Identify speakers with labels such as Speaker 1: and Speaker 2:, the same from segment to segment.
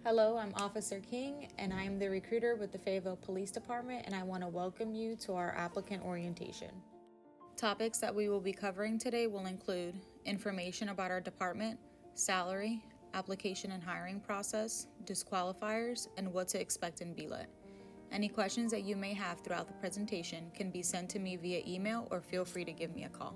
Speaker 1: Hello, I'm Officer King, and I am the recruiter with the Fayetteville Police Department, and I want to welcome you to our applicant orientation. Topics that we will be covering today will include information about our department, salary, application and hiring process, disqualifiers, and what to expect in BLET. Any questions that you may have throughout the presentation can be sent to me via email or feel free to give me a call.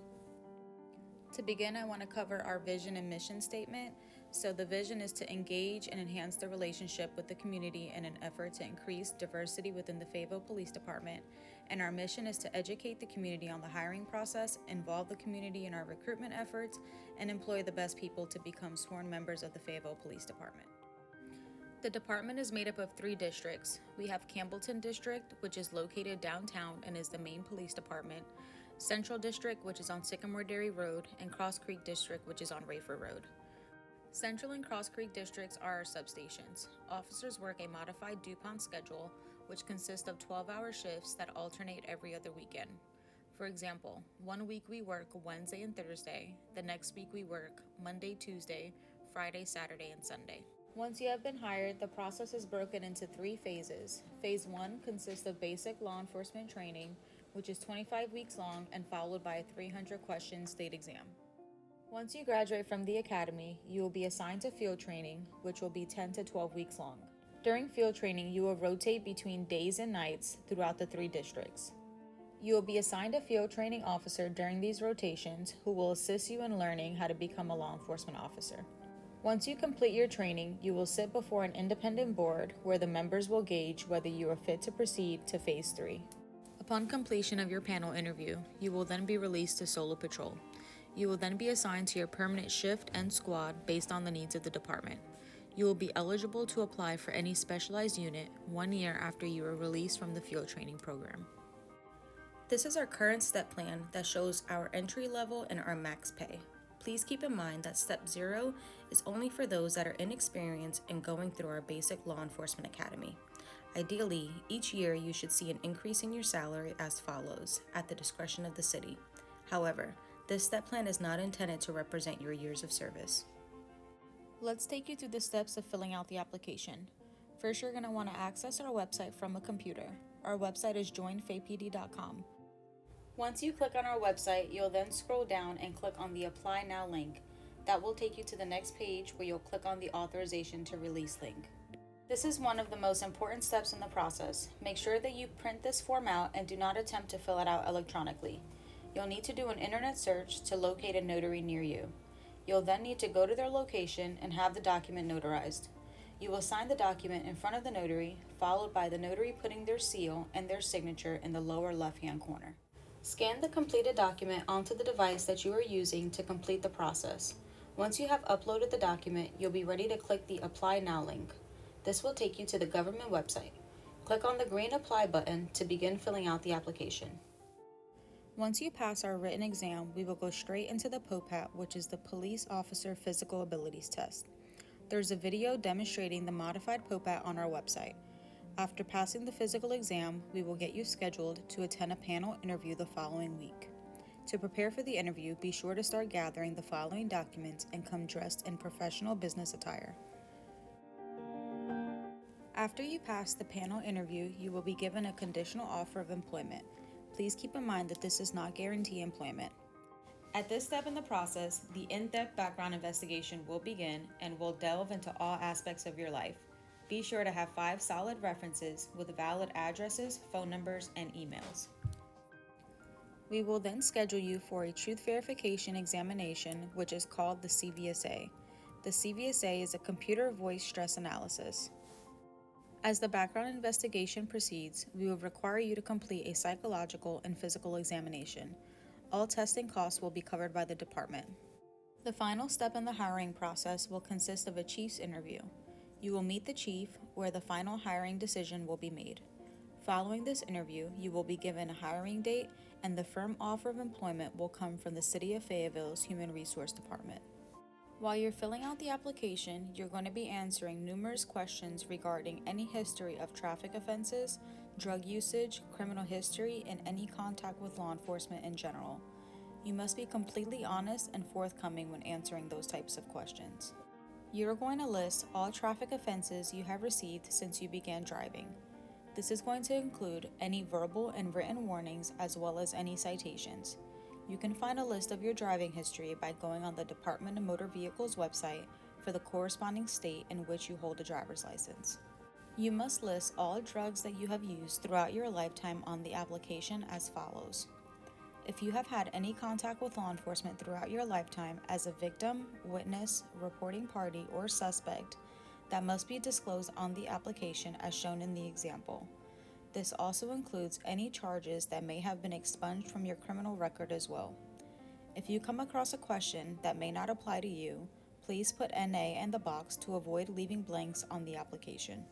Speaker 1: To begin, I want to cover our vision and mission statement. So the vision is to engage and enhance the relationship with the community in an effort to increase diversity within the Fayetteville Police Department. And our mission is to educate the community on the hiring process, involve the community in our recruitment efforts, and employ the best people to become sworn members of the Fayetteville Police Department. The department is made up of 3 districts. We have Campbellton District, which is located downtown and is the main police department, Central District, which is on Sycamore Dairy Road, and Cross Creek District, which is on Rayford Road. Central and Cross Creek districts are our substations. Officers work a modified DuPont schedule, which consists of 12-hour shifts that alternate every other weekend. For example, one week we work Wednesday and Thursday, the next week we work Monday, Tuesday, Friday, Saturday, and Sunday. Once you have been hired, the process is broken into 3 phases. Phase 1 consists of basic law enforcement training, which is 25 weeks long and followed by a 300-question state exam. Once you graduate from the academy, you will be assigned to field training, which will be 10 to 12 weeks long. During field training, you will rotate between days and nights throughout the 3 districts. You will be assigned a field training officer during these rotations who will assist you in learning how to become a law enforcement officer. Once you complete your training, you will sit before an independent board where the members will gauge whether you are fit to proceed to Phase 3. Upon completion of your panel interview, you will then be released to solo patrol. You will then be assigned to your permanent shift and squad based on the needs of the department. You will be eligible to apply for any specialized unit 1 year after you are released from the field training program. This is our current step plan that shows our entry level and our max pay. Please keep in mind that Step 0 is only for those that are inexperienced and going through our basic law enforcement academy. Ideally, each year you should see an increase in your salary as follows, at the discretion of the city. However, this step plan is not intended to represent your years of service. Let's take you through the steps of filling out the application. First, you're going to want to access our website from a computer. Our website is joinfapd.com. Once you click on our website, you'll then scroll down and click on the Apply Now link. That will take you to the next page where you'll click on the Authorization to Release link. This is one of the most important steps in the process. Make sure that you print this form out and do not attempt to fill it out electronically. You'll need to do an internet search to locate a notary near you. You'll then need to go to their location and have the document notarized. You will sign the document in front of the notary, followed by the notary putting their seal and their signature in the lower left-hand corner. Scan the completed document onto the device that you are using to complete the process. Once you have uploaded the document, you'll be ready to click the Apply Now link. This will take you to the government website. Click on the green Apply button to begin filling out the application. Once you pass our written exam, we will go straight into the POPAT, which is the Police Officer Physical Abilities Test. There's a video demonstrating the modified POPAT on our website. After passing the physical exam, we will get you scheduled to attend a panel interview the following week. To prepare for the interview, be sure to start gathering the following documents and come dressed in professional business attire. After you pass the panel interview, you will be given a conditional offer of employment. Please keep in mind that this does not guarantee employment. At this step in the process, the in-depth background investigation will begin and will delve into all aspects of your life. Be sure to have 5 solid references with valid addresses, phone numbers, and emails. We will then schedule you for a truth verification examination, which is called the CVSA. The CVSA is a computer voice stress analysis. As the background investigation proceeds, we will require you to complete a psychological and physical examination. All testing costs will be covered by the department. The final step in the hiring process will consist of a chief's interview. You will meet the chief, where the final hiring decision will be made. Following this interview, you will be given a hiring date, and the firm offer of employment will come from the City of Fayetteville's Human Resource Department. While you're filling out the application, you're going to be answering numerous questions regarding any history of traffic offenses, drug usage, criminal history, and any contact with law enforcement in general. You must be completely honest and forthcoming when answering those types of questions. You're going to list all traffic offenses you have received since you began driving. This is going to include any verbal and written warnings as well as any citations. You can find a list of your driving history by going on the Department of Motor Vehicles website for the corresponding state in which you hold a driver's license. You must list all drugs that you have used throughout your lifetime on the application as follows. If you have had any contact with law enforcement throughout your lifetime as a victim, witness, reporting party, or suspect, that must be disclosed on the application as shown in the example. This also includes any charges that may have been expunged from your criminal record as well. If you come across a question that may not apply to you, please put NA in the box to avoid leaving blanks on the application.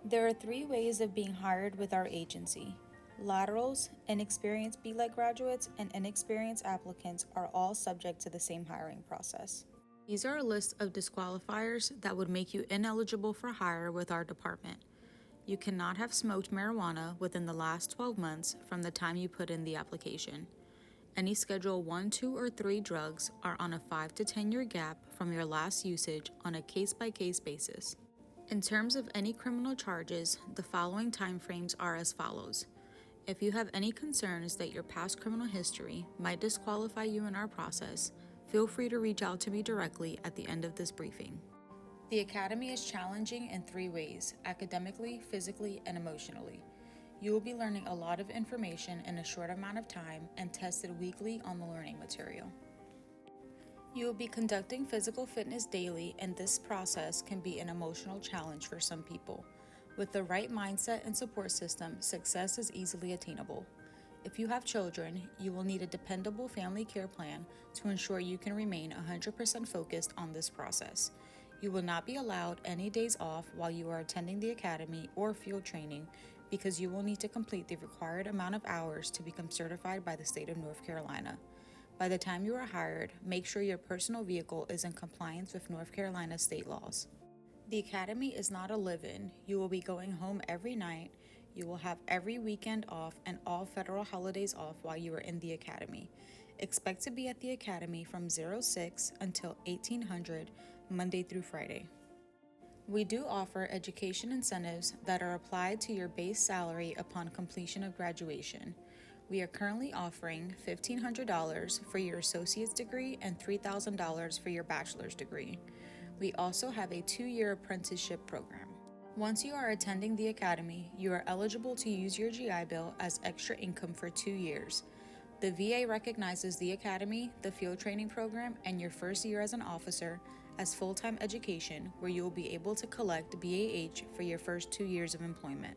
Speaker 1: There are 3 ways of being hired with our agency. Laterals, inexperienced BLET graduates, and inexperienced applicants are all subject to the same hiring process. These are a list of disqualifiers that would make you ineligible for hire with our department. You cannot have smoked marijuana within the last 12 months from the time you put in the application. Any Schedule 1, 2, or 3 drugs are on a 5 to 10 year gap from your last usage on a case-by-case basis. In terms of any criminal charges, the following timeframes are as follows. If you have any concerns that your past criminal history might disqualify you in our process, feel free to reach out to me directly at the end of this briefing. The Academy is challenging in 3 ways: academically, physically, and emotionally. You will be learning a lot of information in a short amount of time and tested weekly on the learning material. You will be conducting physical fitness daily, and this process can be an emotional challenge for some people. With the right mindset and support system, success is easily attainable. If you have children, you will need a dependable family care plan to ensure you can remain 100% focused on this process. You will not be allowed any days off while you are attending the academy or field training because you will need to complete the required amount of hours to become certified by the state of North Carolina. By the time you are hired, make sure your personal vehicle is in compliance with North Carolina state laws. The Academy is not a live-in. You will be going home every night. You will have every weekend off and all federal holidays off while you are in the Academy. Expect to be at the Academy from 06 until 1800, Monday through Friday. We do offer education incentives that are applied to your base salary upon completion of graduation. We are currently offering $1,500 for your associate's degree and $3,000 for your bachelor's degree. We also have a 2-year apprenticeship program. Once you are attending the academy, you are eligible to use your GI Bill as extra income for 2 years. The VA recognizes the academy, the field training program, and your first year as an officer as full-time education, where you will be able to collect BAH for your first 2 years of employment.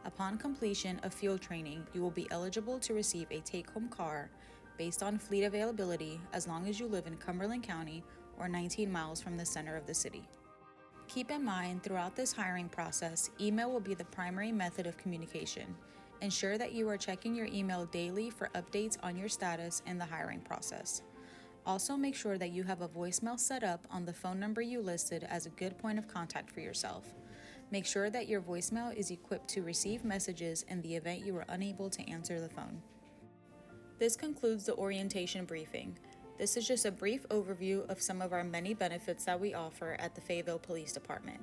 Speaker 1: Upon completion of field training, you will be eligible to receive a take-home car based on fleet availability as long as you live in Cumberland County or 19 miles from the center of the city. Keep in mind, throughout this hiring process, email will be the primary method of communication. Ensure that you are checking your email daily for updates on your status in the hiring process. Also, make sure that you have a voicemail set up on the phone number you listed as a good point of contact for yourself. Make sure that your voicemail is equipped to receive messages in the event you are unable to answer the phone. This concludes the orientation briefing. This is just a brief overview of some of our many benefits that we offer at the Fayetteville Police Department.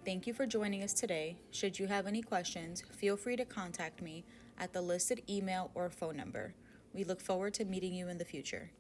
Speaker 1: Thank you for joining us today. Should you have any questions, feel free to contact me at the listed email or phone number. We look forward to meeting you in the future.